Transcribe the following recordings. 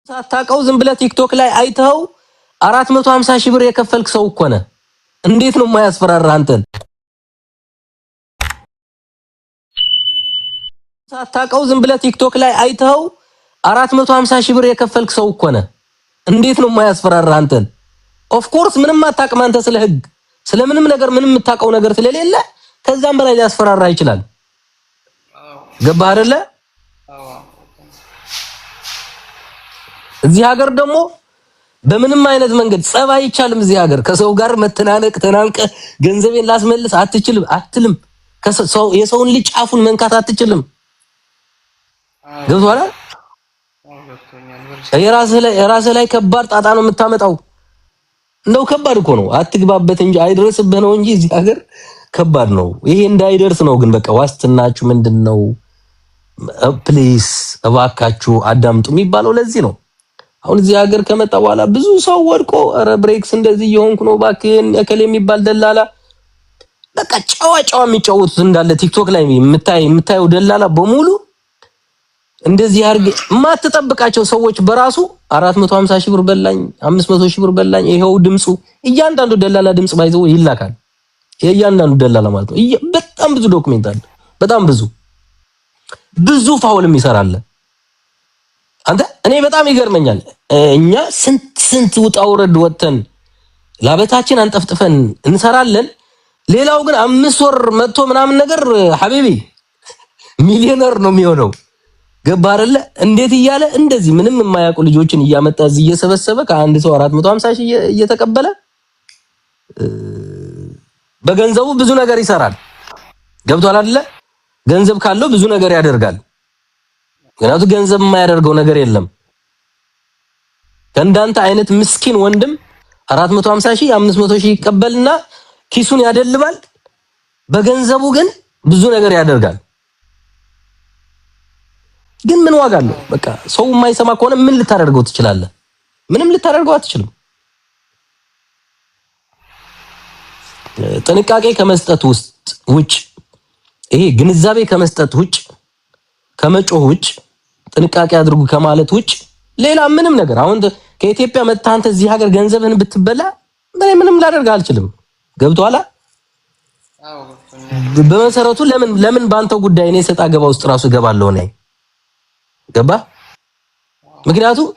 ሳታውቀው ዝም ብለህ ቲክቶክ ላይ አይተው 450 ሺህ ብር የከፈልክ ሰው እኮ ነህ። እንዴት ነው የማያስፈራራ አንተን? ሳታውቀው ዝም ብለህ ቲክቶክ ላይ አይተው 450 ሺህ ብር የከፈልክ ሰው እኮ ነህ። እንዴት ነው የማያስፈራራ አንተን? ኦፍ ኮርስ ምንም አታውቅም አንተ ስለ ህግ ስለምንም ነገር ምንም የምታውቀው ነገር ስለሌለ ከዛም በላይ ሊያስፈራራ ይችላል። ገባህ አይደለ? እዚህ ሀገር ደግሞ በምንም አይነት መንገድ ጸብ አይቻልም። እዚህ ሀገር ከሰው ጋር መተናነቅ ተናንቀ ገንዘቤን ላስመልስ አትልም። ከሰው የሰውን ልጅ ጫፉን መንካት አትችልም። ገብቶሃል? የራስህ ላይ ከባድ ጣጣ ነው የምታመጣው። እንደው ከባድ እኮ ነው። አትግባበት እንጂ አይደርስብህ ነው እንጂ እዚህ ሀገር ከባድ ነው። ይሄ እንዳይደርስ ነው ግን በቃ ዋስትናችሁ ምንድነው? ፕሊስ እባካችሁ አዳምጡ የሚባለው ለዚህ ነው። አሁን እዚህ ሀገር ከመጣ በኋላ ብዙ ሰው ወድቆ ኧረ ብሬክስ እንደዚህ እየሆንኩ ነው እባክህን እከሌ የሚባል ደላላ በቃ ጨዋ የሚጫወቱት እንዳለ ቲክቶክ ላይ የምታየው ደላላ በሙሉ እንደዚህ አርግ የማትጠብቃቸው ሰዎች በራሱ 450 ሺህ ብር በላኝ 500 ሺህ ብር በላኝ። ይሄው ድምጹ እያንዳንዱ ደላላ ድምጽ ባይዘው ይላካል። የእያንዳንዱ ደላላ ማለት ነው። በጣም ብዙ ዶክመንት አለ። በጣም ብዙ ፋውልም ይሰራል። አንተ እኔ በጣም ይገርመኛል። እኛ ስንት ውጣ ውረድ ወጥተን ላበታችን አንጠፍጥፈን እንሰራለን። ሌላው ግን 5 ወር መጥቶ ምናምን ነገር ሐቢቢ ሚሊዮነር ነው የሚሆነው። ገባ አይደለ? እንዴት እያለ እንደዚህ ምንም የማያውቁ ልጆችን እያመጣ እዚህ እየሰበሰበ ከአንድ ሰው 450 ሺህ እየተቀበለ በገንዘቡ ብዙ ነገር ይሰራል። ገብቷል አይደለ? ገንዘብ ካለው ብዙ ነገር ያደርጋል። ምክንያቱም ገንዘብ የማያደርገው ነገር የለም። ከእንዳንተ አይነት ምስኪን ወንድም 450 ሺህ 500 ሺህ ይቀበልና ኪሱን ያደልባል። በገንዘቡ ግን ብዙ ነገር ያደርጋል። ግን ምን ዋጋ አለው? በቃ ሰው የማይሰማ ከሆነ ምን ልታደርገው ትችላለህ? ምንም ልታደርገው አትችልም። ጥንቃቄ ከመስጠት ውጭ ይሄ ግንዛቤ ከመስጠት ውጭ ከመጮህ ውጭ ጥንቃቄ አድርጉ ከማለት ውጭ ሌላ ምንም ነገር አሁን ከኢትዮጵያ መጥተህ አንተ እዚህ ሀገር ገንዘብህን ብትበላ ምንም ላደርግ አልችልም። ገብቶሃል? በመሰረቱ ለምን ባንተው ጉዳይ እኔ ሰጣ ገባ ውስጥ ራሱ ገባለሁ ነኝ። ገባ? ምክንያቱም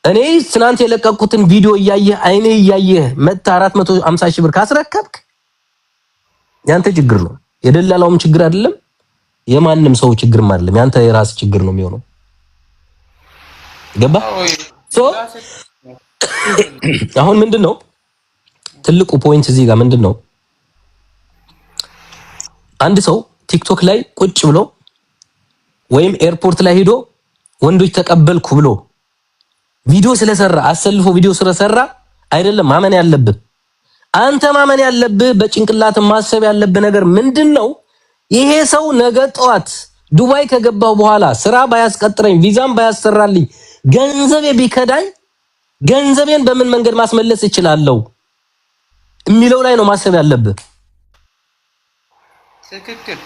እኔ ትናንት የለቀቁትን ቪዲዮ እያየህ አይኔ እያየህ መጥተህ 450 ሺህ ብር ካስረከብክ ያንተ ችግር ነው። የደላላውም ችግር አይደለም፣ የማንም ሰው ችግርም አይደለም። ያንተ የራስ ችግር ነው የሚሆነው። ገባ? አሁን ምንድነው ትልቁ ፖይንት እዚህ ጋር ምንድነው? አንድ ሰው ቲክቶክ ላይ ቁጭ ብሎ ወይም ኤርፖርት ላይ ሄዶ ወንዶች ተቀበልኩ ብሎ ቪዲዮ ስለሰራ አሰልፎ ቪዲዮ ስለሰራ አይደለም ማመን ያለብህ። አንተ ማመን ያለብህ በጭንቅላት ማሰብ ያለብህ ነገር ምንድነው? ይሄ ሰው ነገ ጠዋት ዱባይ ከገባው በኋላ ስራ ባያስቀጥረኝ ቪዛም ባያሰራልኝ ገንዘቤ ቢከዳኝ ገንዘቤን በምን መንገድ ማስመለስ እችላለሁ የሚለው ላይ ነው ማሰብ ያለብህ። ትክክል።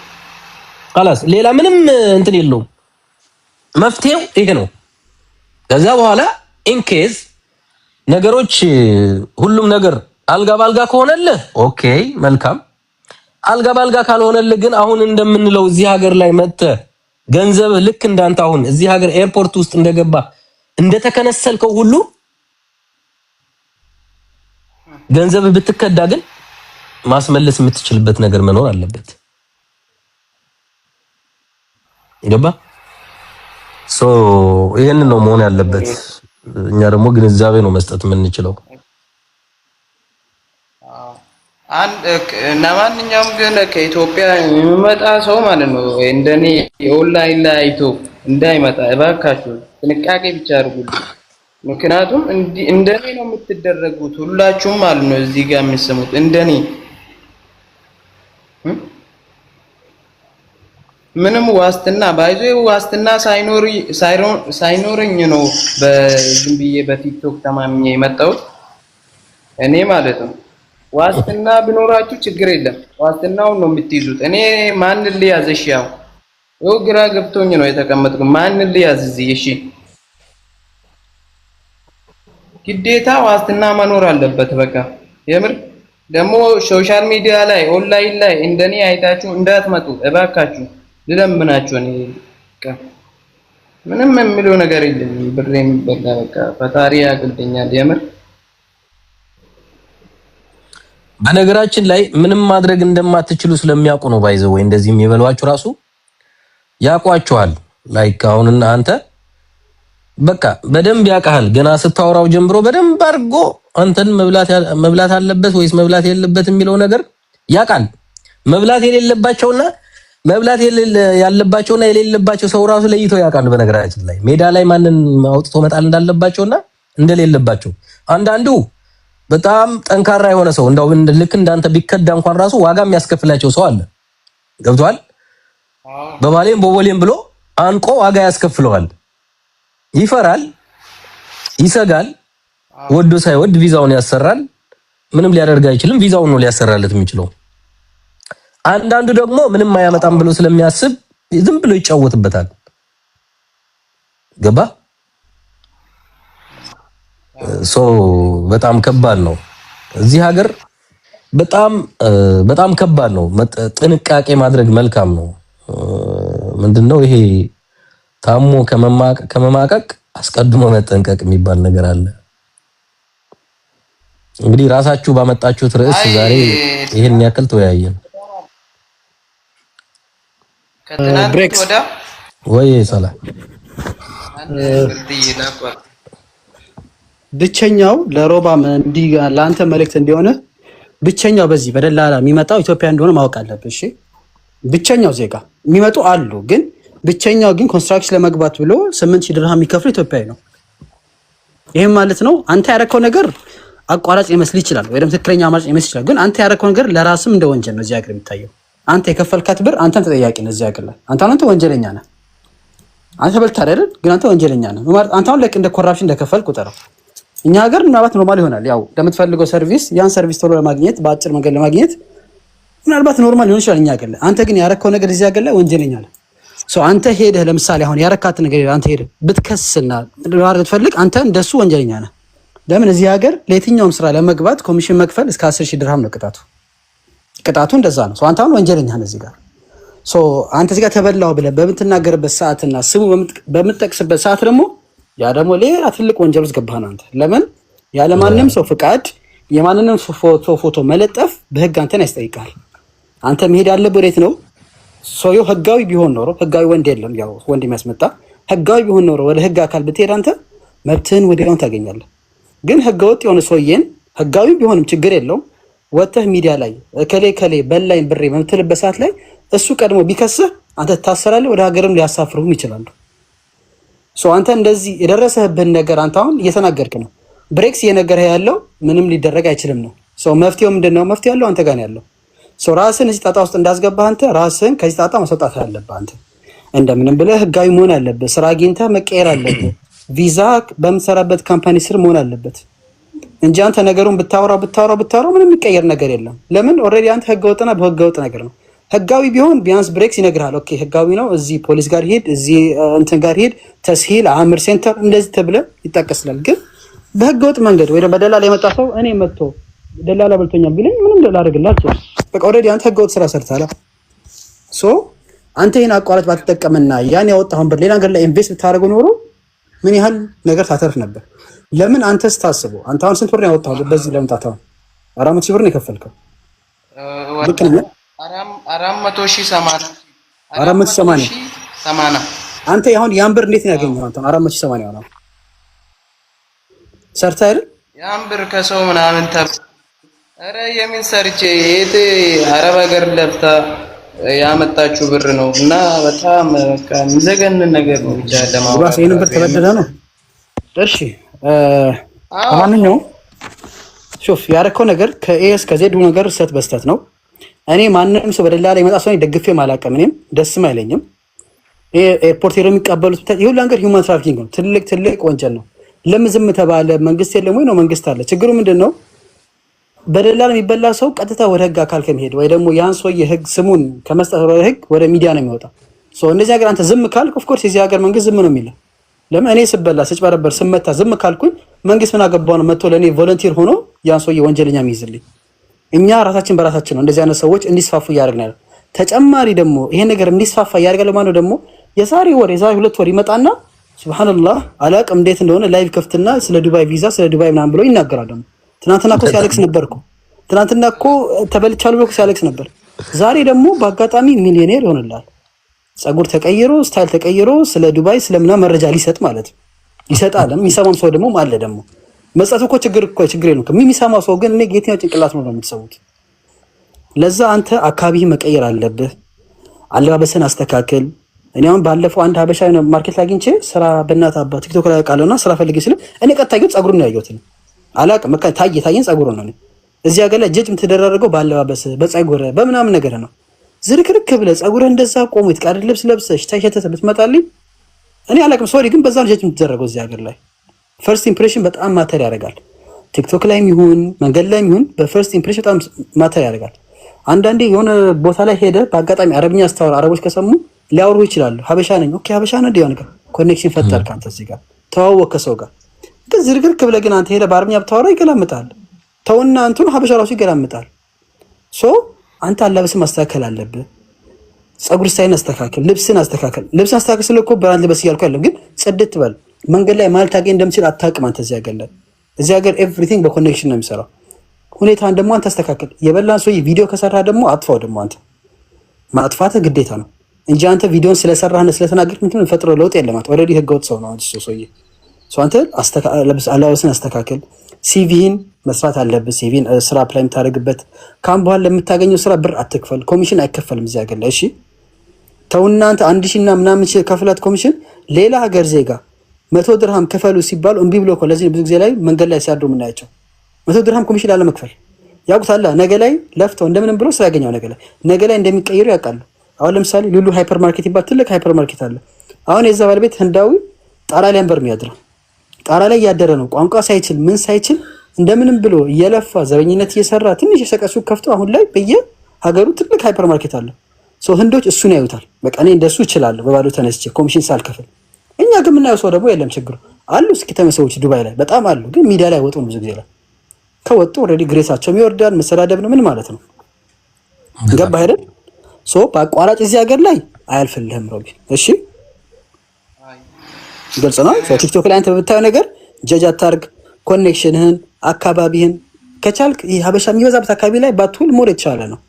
خلاص ሌላ ምንም እንትን የለውም። መፍትሄው ይሄ ነው። ከዛ በኋላ ኢንኬዝ ነገሮች ሁሉም ነገር አልጋ ባልጋ ከሆነልህ ኦኬ መልካም። አልጋ ባልጋ ካልሆነልህ ግን አሁን እንደምንለው እዚህ ሀገር ላይ መጥተህ ገንዘብ ልክ እንዳንተ አሁን እዚህ ሀገር ኤርፖርት ውስጥ እንደገባ እንደተከነሰልከው ሁሉ ገንዘብ ብትከዳ ግን ማስመለስ የምትችልበት ነገር መኖር አለበት። ገባ? ይሄንን ነው መሆን ያለበት። እኛ ደግሞ ግንዛቤ ነው መስጠት የምንችለው። ለማንኛውም ግን ከኢትዮጵያ የሚመጣ ሰው ማለት ነው እንደኔ የኦንላይን ላይ አይቶ እንዳይመጣ እባካችሁ ጥንቃቄ ብቻ አድርጉልኝ። ምክንያቱም እንደኔ ነው የምትደረጉት ሁላችሁም ማለት ነው እዚህ ጋር የምትሰሙት እንደኔ ምንም ዋስትና ባይዞ ዋስትና ሳይኖርኝ ነው በዝም ብዬ በቲክቶክ ተማምኜ የመጣሁት እኔ ማለት ነው። ዋስትና ቢኖራችሁ ችግር የለም፣ ዋስትናውን ነው የምትይዙት። እኔ ማንን ልያዝ? እሺ ያው ግራ ገብቶኝ ነው የተቀመጥኩት። ማንን ልያዝ እዚህ? እሺ ግዴታ ዋስትና መኖር አለበት። በቃ የምር ደግሞ ሶሻል ሚዲያ ላይ ኦንላይን ላይ እንደኔ አይታችሁ እንዳትመጡ እባካችሁ ልለምናችሁ። እኔ ምንም የሚለው ነገር የለም። ብር የሚበላ በቃ ፈጣሪ ያቅልኛል የምር። በነገራችን ላይ ምንም ማድረግ እንደማትችሉ ስለሚያውቁ ነው ባይዘው ወይ እንደዚህ የሚበሏችሁ ራሱ ያውቋቸዋል። ላይክ አሁን አንተ በቃ በደንብ ያውቃል። ገና ስታወራው ጀምሮ በደንብ አድርጎ አንተን መብላት አለበት ወይስ መብላት የሌለበት የሚለው ነገር ያውቃል። መብላት የሌለባቸውና መብላት ያለባቸውና የሌለባቸው ሰው ራሱ ለይተው ያውቃል። በነገራችን ላይ ሜዳ ላይ ማንን አውጥቶ መጣል እንዳለባቸውና እንደሌለባቸው አንዳንዱ በጣም ጠንካራ የሆነ ሰው እንደው ልክ እንዳንተ ቢከዳ እንኳን ራሱ ዋጋ የሚያስከፍላቸው ሰው አለ። ገብቷል? በባሌም በቦሌም ብሎ አንቆ ዋጋ ያስከፍለዋል። ይፈራል፣ ይሰጋል። ወዶ ሳይወድ ቪዛውን ያሰራል። ምንም ሊያደርግ አይችልም። ቪዛውን ነው ሊያሰራለት የሚችለው። አንዳንዱ ደግሞ ምንም አያመጣም ብሎ ስለሚያስብ ዝም ብሎ ይጫወትበታል። ገባ? በጣም ከባድ ነው። እዚህ ሀገር በጣም ከባድ ነው። ጥንቃቄ ማድረግ መልካም ነው። ምንድነው ይሄ ታሞ ከመማቀቅ አስቀድሞ መጠንቀቅ የሚባል ነገር አለ። እንግዲህ ራሳችሁ ባመጣችሁት ርዕስ ዛሬ ይሄን ያክል ተወያየን። ብሬክስ ወይ ሰላ ብቸኛው ለሮባም እንዲህ ለአንተ መልእክት እንዲሆነ ብቸኛው በዚህ በደላላ የሚመጣው ኢትዮጵያ እንደሆነ ማወቅ አለብህ። እሺ ብቸኛው ዜጋ የሚመጡ አሉ፣ ግን ብቸኛው ግን ኮንስትራክሽን ለመግባት ብሎ 8000 ድርሃም የሚከፍል ኢትዮጵያዊ ነው። ይሄም ማለት ነው አንተ ያረከው ነገር አቋራጭ ሊመስል ይችላል፣ ወይ ደግሞ ትክክለኛ አማራጭ ሊመስል ይችላል፣ ግን አንተ ያረከው ነገር ለራስም እንደ ወንጀል ነው እዚህ ሀገር የሚታየው። አንተ የከፈልካት ብር አንተን ተጠያቂ ነህ እዚህ ሀገር ላይ። አንተ ወንጀለኛ ነህ። አንተ በልተህ አይደል? ግን አንተ ወንጀለኛ ነህ ማለት አንተ አሁን እንደ ኮራፕሽን እንደከፈል ቁጠረው። እኛ ሀገር ምናልባት ኖርማል ይሆናል። ያው ለምትፈልገው ሰርቪስ ያን ሰርቪስ ቶሎ ለማግኘት በአጭር መንገድ ለማግኘት ምናልባት ኖርማል ሊሆን ይችላል እኛ ሀገር ላይ። አንተ ግን ያረከው ነገር እዚህ ሀገር ላይ ወንጀለኛ ነህ። አንተ ሄደህ ለምሳሌ አሁን ያረካት ነገር አንተ ሄደህ ብትከስና ለማድረግ ብትፈልግ አንተ እንደሱ ወንጀለኛ ነህ። ለምን እዚህ ሀገር ለየትኛውም ስራ ለመግባት ኮሚሽን መክፈል እስከ 10000 ድርሃም ነው ቅጣቱ እንደዛ ነው። አንተ አሁን ወንጀለኛ ነህ እዚህ ጋር። አንተ እዚህ ጋር ተበላው ብለህ በምትናገርበት ሰዓትና ስሙ በምትጠቅስበት ሰዓት ደግሞ ያ ደግሞ ሌላ ትልቅ ወንጀል ውስጥ ገባህ አንተ። ለምን ያለማንም ሰው ፍቃድ የማንንም ፎቶ መለጠፍ በህግ አንተን ያስጠይቃል። አንተ መሄድ ያለብህ ወዴት ነው? ሰውየው ህጋዊ ቢሆን ኖሮ ህጋዊ ወንድ የለም ያው ወንድ የሚያስመጣ ህጋዊ ቢሆን ኖሮ ወደ ህግ አካል ብትሄድ አንተ መብትህን ወዲያውኑ ታገኛለህ። ግን ህገወጥ የሆነ ሰውዬን ህጋዊ ቢሆንም ችግር የለውም ወጥተህ ሚዲያ ላይ ከሌ በላኝ ብሬ በምትልበት ሰዓት ላይ እሱ ቀድሞ ቢከስህ አንተ ትታሰራለህ። ወደ ሀገርም ሊያሳፍሩህም ይችላሉ። አንተ እንደዚህ የደረሰህብን ነገር አንተ አሁን እየተናገርክ ነው። ብሬክስ እየነገረህ ያለው ምንም ሊደረግ አይችልም ነው። መፍትሄው ምንድነው? መፍትሄ ያለው አንተ ጋር ነው ያለው። ራስህን እዚህ ጣጣ ውስጥ እንዳስገባህ አንተ ራስህን ከዚህ ጣጣ ማስወጣት አለብህ። አንተ እንደምንም ብለህ ህጋዊ መሆን አለብህ። ስራ አግኝተህ መቀየር አለብህ። ቪዛ በምትሰራበት ካምፓኒ ስር መሆን አለበት እንጂ አንተ ነገሩን ብታወራው ምንም የሚቀየር ነገር የለም። ለምን ኦልሬዲ አንተ ህገወጥና በህገወጥ ነገር ነው። ህጋዊ ቢሆን ቢያንስ ብሬክስ ይነግርሃል። ኦኬ ህጋዊ ነው፣ እዚህ ፖሊስ ጋር ሄድ፣ እዚህ እንትን ጋር ሄድ፣ ተስሂል አምር ሴንተር እንደዚህ ተብለ ይጠቀስላል። ግን በህገወጥ መንገድ ወይ በደላላ የመጣ ሰው እኔ መጥቶ ደላላ በልቶኛል ቢለኝ ምንም ላደርግላችሁ። በቃ ኦልሬዲ አንተ ህገወጥ ስራ ሰርታላ። አንተ ይሄን አቋራጭ ባትጠቀምና ያን ያወጣውን ብር ሌላ ነገር ላይ ኢንቨስት ብታደርገው ኖሮ ምን ያህል ነገር ታተርፍ ነበር። ለምን አንተ ስታስበው አንተ አሁን ስንት ብር ነው ያወጣው በዚህ ለምጣት? አሁን 400,000 ብር ነው የከፈልከው። ልክ ነህ? 480 አንተ አሁን ያን ብር እንዴት ነው ያገኘው? አንተ 480 ነው ሰርታ አይደል? ያን ብር ከሰው ምናምን ኧረ የምን ሰርቼ የት አረብ ሀገር ለፍታ ያመጣችው ብር ነው። እና በጣም በቃ የሚዘገንን ነገር ነው። ብቻ ለማውራት ይሄን ብር ተበደለ ነው። እሺ ማንኛውም ሹፍ ያረከው ነገር ከኤ እስከ ዜድ ነገር ሰት በስተት ነው። እኔ ማንንም ሰው በደላላ ይመጣ ሰው ደግፌ ማላቀም እኔም ደስም አይለኝም። ኤርፖርት ሄደው የሚቀበሉት ይሁን ነገር ሂውማን ትራፊኪንግ ነው። ትልቅ ወንጀል ነው። ለምን ዝም ተባለ? መንግስት የለም ወይ ነው? መንግስት አለ። ችግሩ ምንድነው? በደላላ የሚበላ ሰው ቀጥታ ወደ ህግ አካል ከመሄድ ወይ ደግሞ ያን ሰው የህግ ስሙን ከመስጠት ወደ ህግ ወደ ሚዲያ ነው የሚወጣው። እንደዚህ ሀገር አንተ ዝም ካልክ ኦፍ ኮርስ የዚህ ሀገር መንግስት ዝም ነው የሚለው። ለምን እኔ ስበላ ስጭበረበር ስመታ ዝም ካልኩኝ መንግስት ምን አገባው ነው መጥቶ ለኔ ቮለንቲር ሆኖ ያን ሰውዬ ወንጀለኛ የሚይዝልኝ? እኛ ራሳችን በራሳችን ነው እንደዚህ አይነት ሰዎች እንዲስፋፉ እያደረግን ያለው። ተጨማሪ ደግሞ ይሄ ነገር እንዲስፋፋ እያደረገ ለማን ነው ደግሞ የዛሬ 2 ወር ይመጣና ሱብሃንአላህ አላቅም እንዴት እንደሆነ ላይቭ ከፍትና ስለ ዱባይ ቪዛ ስለ ዱባይ ምናምን ብሎ ይናገራል። ደግሞ ትናንትና እኮ ሲያለቅስ ነበርኩ። ትናንትና እኮ ተበልቻለሁ ብሎ ሲያለቅስ ነበር። ዛሬ ደግሞ በአጋጣሚ ሚሊዮኔር ይሆንላል። ጸጉር ተቀይሮ ስታይል ተቀይሮ ስለ ዱባይ ስለምና መረጃ ሊሰጥ ማለት ነው። ይሰጣል። የሚሰማም ሰው ደግሞ አለ። ደግሞ መስጠቱ እኮ ችግር ነው። የሚሰማው ሰው ግን እኔ የትኛው ጭንቅላት ነው የምትሰሙት? ለዛ አንተ አካባቢ መቀየር አለብህ። አለባበስን አስተካክል። እኔ አሁን ባለፈው አንድ ሀበሻ ማርኬት ላይ አግኝቼ ስራ በእናትህ አባ ቲክቶክ ላይ ቃለውና ስራ ፈልጌ ስለ እኔ ቀጥታ ግን ጸጉሩን ነው ያየሁት። አላቅም በቃ ታየኝ ጸጉሩን ነው። እዚህ ሀገር ላይ ጀጅ የምትደረገው ባለባበስ በጸጉር በምናምን ነገር ነው። ዝርክርክ ብለህ ጸጉርህ እንደዛ ቆሞ የተቃደደ ልብስ ለብሰሽ ታይሸተህ ብትመጣልኝ እኔ አላቅም ሶሪ፣ ግን በዛ ጀጅ የምትደረገው እዚህ ሀገር ላይ ፈርስት ኢምፕሬሽን በጣም ማተር ያደርጋል። ቲክቶክ ላይም ይሁን መንገድ ላይም ይሁን በፈርስት ኢምፕሬሽን በጣም ማተር ያደርጋል። አንዳንዴ የሆነ ቦታ ላይ ሄደ በአጋጣሚ አረብኛ አስተዋራ አረቦች ከሰሙ ሊያወሩ ይችላሉ። ሀበሻ ነኝ ኦኬ፣ ሀበሻ ነው እንዲያው ነገር ኮኔክሽን ፈጠርክ አንተ እዚህ ጋር ተዋወቅ ከሰው ጋር። ግን ዝርክርክ ብለህ ግን አንተ ሄደ በአረብኛ ብታወራ ይገላምጣል። ተውና አንተን ሀበሻ ራሱ ይገላምጣል። ሶ አንተ አለባበስን ማስተካከል አለብህ። ጸጉር ስታይል አስተካከል፣ ልብስን አስተካከል። ልብስን አስተካከል ስለኮ ብራንድ ልበስ እያልኩ አይደለም፣ ግን ጽድት በል። መንገድ ላይ ማለት ታገኝ እንደምችል አታውቅም አንተ እዚህ ሀገር ላይ። እዚህ ሀገር ኤቭሪቲንግ በኮኔክሽን ነው የሚሰራው። ሁኔታን ደግሞ አንተ አስተካከል። የበላን ሰውዬ ቪዲዮ ከሰራ ደግሞ አጥፋው። ደግሞ አንተ ማጥፋትህ ግዴታ ነው እንጂ አንተ ቪዲዮን ስለሰራህና ስለተናገርክ ምንም ፈጥረው ለውጥ የለም። አንተ ኦልሬዲ ህገወጥ ሰው ነው አንተ ሰውዬ። አንተ አለባበስን አስተካከል። ሲቪን መስራት አለብህ። ሲቪን ስራ አፕላይ የምታደርግበት ካም በኋላ ለምታገኘው ስራ ብር አትክፈል። ኮሚሽን አይከፈልም እዚህ ሀገር ላይ እሺ። ተውና አንተ 1000 እና ምናምን ከፍላት ኮሚሽን። ሌላ ሀገር ዜጋ 100 ድርሃም ከፈሉ ሲባሉ እምቢ ብሎ እኮ ለዚህ ብዙ ጊዜ ላይ መንገድ ላይ ሲያድሩ የምናያቸው 100 ድርሃም ኮሚሽን ላለመክፈል ያውቁታል። ነገ ላይ ለፍተው እንደምንም ብሎ ስራ ያገኘው ነገ ላይ እንደሚቀየሩ ያውቃሉ። አሁን ለምሳሌ ሉሉ ሃይፐር ማርኬት ይባል ትልቅ ሃይፐር ማርኬት አለ። አሁን የዛ ባለቤት ህንዳዊ ጣራ ላይ አንበር የሚያድረው ጣራ ላይ ያደረ ነው። ቋንቋ ሳይችል ምን ሳይችል እንደምንም ብሎ እየለፋ ዘበኝነት እየሰራ ትንሽ የሰቀሱ ከፍቶ አሁን ላይ በየሀገሩ ትልቅ ሃይፐር ማርኬት አለ። ህንዶች እሱን ያዩታል። በቃ እኔ እንደሱ እችላለሁ በባዶ ተነስቼ ኮሚሽን ሳልከፍል። እኛ ግን የምናየው ሰው ደግሞ የለም ችግሩ አሉ። እስኪ ተመሰዎች ዱባይ ላይ በጣም አሉ፣ ግን ሚዲያ ላይ ወጡ ነው ብዙ ጊዜ ላይ ከወጡ ኦልሬዲ ግሬሳቸውም ይወርዳል። መሰዳደብ ነው ምን ማለት ነው? ገባህ አይደል? በአቋራጭ እዚህ ሀገር ላይ አያልፍልህም ሮቢ። እሺ ግልጽ ነው። ቲክቶክ ላይ አንተ በምታየው ነገር ጀጅ አታርግ። ኮኔክሽንህን አካባቢህን ከቻልክ ይህ ሀበሻ የሚበዛበት አካባቢ ላይ ባትውል ሞር የተሻለ ነው።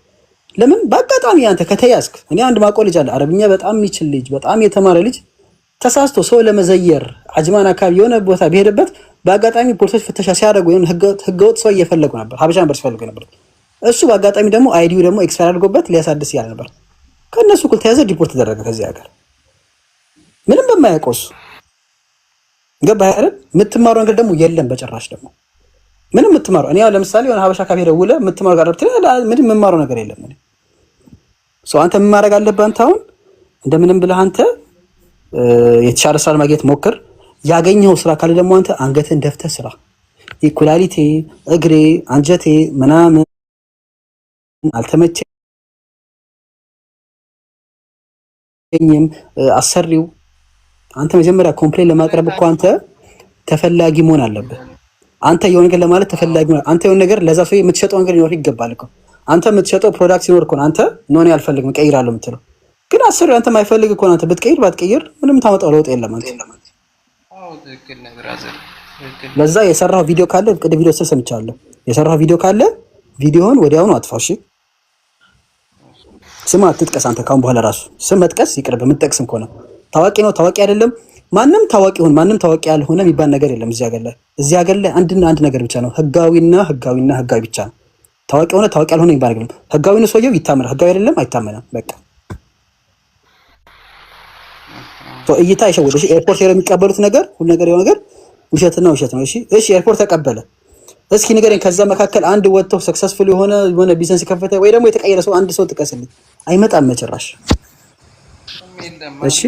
ለምን በአጋጣሚ አንተ ከተያዝክ፣ እኔ አንድ ማቆ ልጅ አለ አረብኛ በጣም የሚችል ልጅ በጣም የተማረ ልጅ ተሳስቶ ሰው ለመዘየር አጅማን አካባቢ የሆነ ቦታ ቢሄድበት በአጋጣሚ ፖሊሶች ፍተሻ ሲያደርጉ የሆነ ህገወጥ ሰው እየፈለጉ ነበር፣ ሀበሻ ነበር ሲፈልጉ ነበር። እሱ በአጋጣሚ ደግሞ አይዲው ደግሞ ኤክስፓየር አድርጎበት ሊያሳድስ ያለ ነበር። ከእነሱ እኩል ተያዘ፣ ዲፖርት ተደረገ ከዚህ ሀገር ምንም በማያውቀው እሱ። ገባህ አይደል? የምትማረው ነገር ደግሞ የለም በጭራሽ። ደግሞ ምንም የምትማረው እኔ ለምሳሌ የሆነ ሀበሻ ካፌ ደውለህ የምትማረው ጋር ምንም የምማረው ነገር የለም። እኔ አንተ ምን ማድረግ አለብህ? አንተ አሁን እንደምንም ብለህ አንተ የተሻለ ስራ ማግኘት ሞክር። ያገኘው ስራ ካለ ደግሞ አንተ አንገትን ደፍተህ ስራ። ኩላሊቴ፣ እግሬ፣ አንጀቴ ምናምን አልተመቸኝም አሰሪው። አንተ መጀመሪያ ኮምፕሌን ለማቅረብ እኮ አንተ ተፈላጊ መሆን አለብህ። አንተ የሆነ ነገር ለማለት ተፈላጊ መሆን፣ አንተ የሆነ ነገር ለዛ ሰው የምትሸጠው ነገር ሊኖር ይገባል እኮ። አንተ የምትሸጠው ፕሮዳክት ሲኖር እኮ አንተ ኖኔ አልፈልግም እቀይራለሁ የምትለው። ግን አሰሪው አንተ የማይፈልግ እኮ አንተ ብትቀይር ባትቀይር ምንም ታመጣው ለውጥ የለም አንተ። አዎ ትክክል ነው ብራዘር። ለዛ የሰራው ቪዲዮ ካለ ቅድም ቪዲዮ ሰምቻለሁ። የሰራው ቪዲዮ ካለ ቪዲዮውን ወዲያውኑ አጥፋው እሺ። ስም አትጥቀስ አንተ ካሁን በኋላ ራሱ ስም መጥቀስ ይቅርብ። የምትጠቅስም ከሆነ ታዋቂ ነው ታዋቂ አይደለም፣ ማንም ታዋቂ ይሁን ማንም ታዋቂ ያልሆነ የሚባል ነገር የለም እዚህ ሀገር ላይ አንድና አንድ ነገር ብቻ ነው፣ ህጋዊና ህጋዊ ብቻ ነው። ታዋቂ ሆነ ታዋቂ ያልሆነ የሚባል ነገር ነው። ህጋዊ ነው ሰውየው ይታመናል፣ ህጋዊ አይደለም አይታመንም። በቃ እይታ አይሸወድ እሺ። ኤርፖርት ሄደው የሚቀበሉት ነገር ሁሉ ነገር የሆነ ነገር ውሸት ነው። እሺ ኤርፖርት ተቀበለ። እስኪ ንገረኝ ከዛ መካከል አንድ ወጥተው ሰክሰስፉል የሆነ ቢዝነስ የከፈተ ወይ ደግሞ የተቀየረ ሰው አንድ ሰው ጥቀስልኝ። አይመጣም መጨረሻ። እሺ